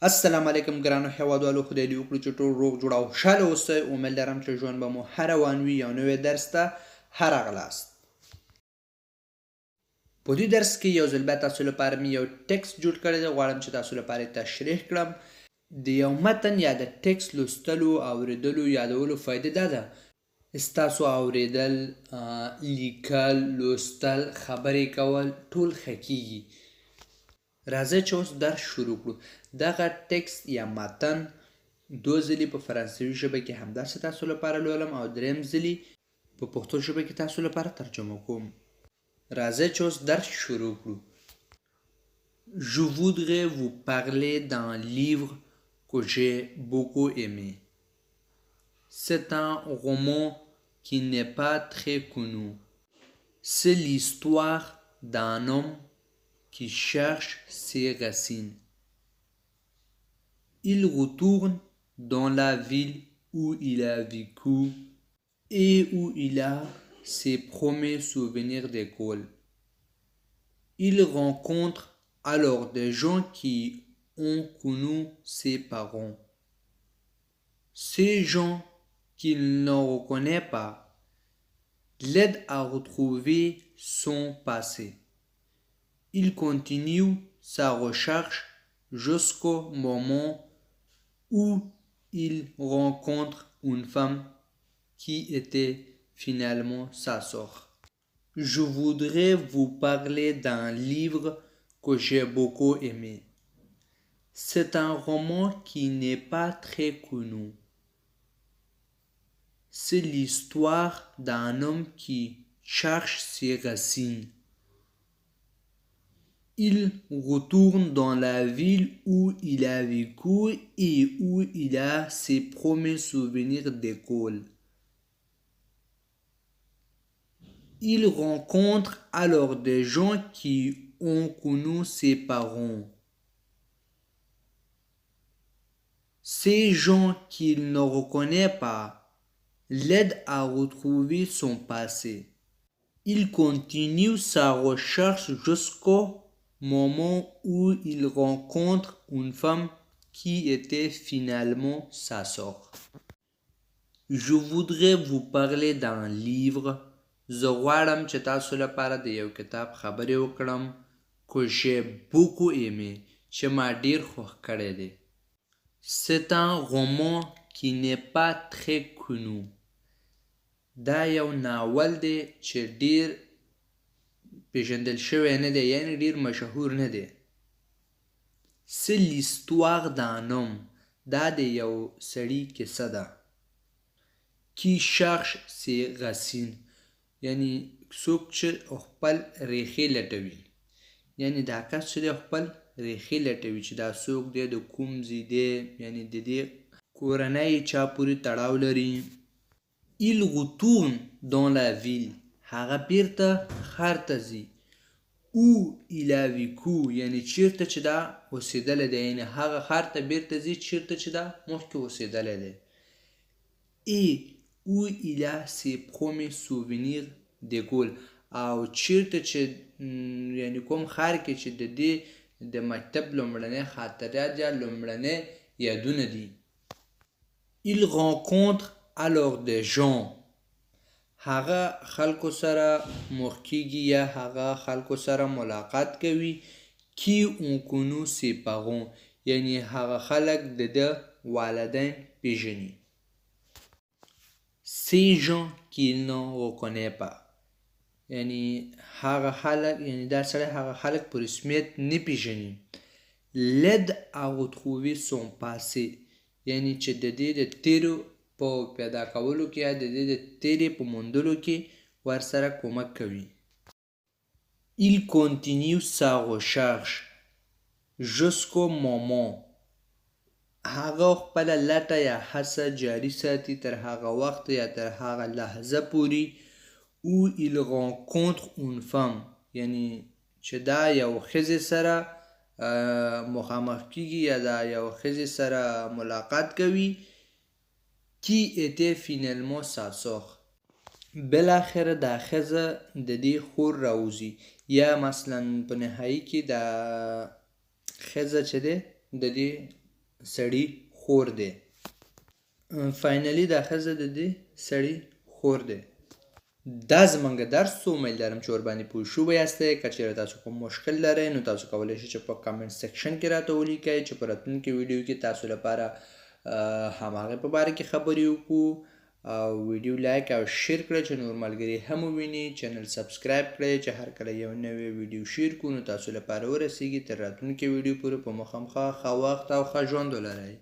السلام علیکم ګرانو هیوادوالو، خدای دې وکړي چې ټول روغ جوړ او خوشحاله اوسئ. امید لرم چې ژوند به مو ښه روان وي. یو نوی درس ته ښه راغلاست. په دې درس کې یو ځل بیا تاسو لپاره مې یو ټکسټ جوړ کړی دی. غواړم چې تاسو لپاره یې تشریح کړم. د یو متن یا د ټکسټ لوستلو، اورېدلو، یادولو فایده دا ده: ستاسو اورېدل، لیکل، لوستل، خبرې کول ټول ښه کېږي. راځئ چې اوس درس شروع کړو. دغه ټکسټ یا متن دوه ځلې په فرانسوي ژبه کې همداسې تاسو لپاره لولم او دریم ځلې په پښتو ژبه کې تاسو لپاره ترجمه کوم. راځئ چې اوس درس شروع کړو. Je voudrais vous parler d'un livre que j'ai beaucoup aimé. C'est un roman qui n'est pas très connu. C'est l'histoire d'un homme qui cherche ses racines. Il retourne dans la ville où il a vécu et où il a ses premiers souvenirs d'école. Il rencontre alors des gens qui ont connu ses parents. Ces gens qu'il ne reconnaît pas l'aident à retrouver son passé. Il continue sa recherche jusqu'au moment où il rencontre une femme qui était finalement sa sœur. Je voudrais vous parler d'un livre que j'ai beaucoup aimé. C'est un roman qui n'est pas très connu. C'est l'histoire d'un homme qui cherche ses racines. Il retourne dans la ville où il a vécu et où il a ses premiers souvenirs d'école. Il rencontre alors des gens qui ont connu ses parents. Ces gens qu'il ne reconnaît pas l'aident à retrouver son passé. Il continue sa recherche jusqu'au moment où il rencontre une femme qui était finalement sa sœur. Je voudrais vous parler d'un livre. زه غواړم چې تاسو لپاره د یو کتاب خبرې وکړم. que j'ai beaucoup aimé، چې ما ډیر خوښ کړی دی. C'est un roman qui n'est pas très connu. دا یو ناول دی چې ډیر پیژندل شوی نه دی، یعنی ډیر مشهور نه دی. C'est l'histoire d'un homme، دا د یو سړي کیسه ده. qui cherche ses racines، یعنی څوک چې خپل ریښې لټوي. یعنی دا کس چې دی خپل ریښې لټوي چې دا څوک دی، د کوم ځای دی، یعنی د دې کورنۍ چا پورې تړاو لري. Il retourne dans la ville، هغه بیرته ښار ته ځي. où il a vécu، یعنی چیرته چې دا اوسېدلی دی، یعنی هغه ښار ته بیرته ځي چیرته چې دا مخکې اوسېدلی دی. et où il a ses premiers souvenirs d'école، او چیرته چې یعنی کوم ښار کې چې د دې د مکتب لومړنۍ خاطرات یا لومړنۍ یادونه دي. Il rencontre alors des gens، هغه خلکو سره مخ کېږي یا هغه خلکو سره ملاقات کوي. qui ont connu ses parents، یعنی هغه خلک د ده والدین پیژني. Ces gens qu'il ne reconnaît pas، یعنی هغه خلک، یعنی دا سړی هغه خلک په رسمیت نه پیژني. l'aide à retrouver son passé، یعنی چې د دې د تیرو په پیدا کولو کې یا د دې د تیرې په موندلو کې ورسره کومک کوي. Il continue sa recherche jusqu'au moment، هغه خپله لټه یا هڅه جاري ساتي تر هغه وخت یا تر هغه لحظه پورې. où il rencontre une femme، یعنی چې دا یو ښځې سره مخامخ کېږي یا دا یو ښځې سره ملاقات کوي. qui était finalement sa sœur، بالاخره دا ښځه د دې خور راوځي، یا مثلا په نهایي کې دا ښځه چې دی د دې سړي خور دی. فاینلی دا ښځه د دې سړي خور دی. دا زمونږ درس و. امید لرم چې ورباندې پوه شوي یاستئ. که چېرې تاسو کوم مشکل لرئ نو تاسو کولی شئ چې په کامنټ سیکشن کې راته ولیکئ چې په راتلونکي ویډیو کې تاسو لپاره هماغې په باره کې خبرې وکړو. او ویډیو لایک او شیر کړئ چې نور ملګري هم وویني. چینل سبسکرایب کړئ چې هر کله یو نوی ویډیو شیر کړو نو تاسو لپاره ورسیږي. تر راتلونکي ویډیو پورې په مخامخه ښه وخت او ښه ژوند ولرئ.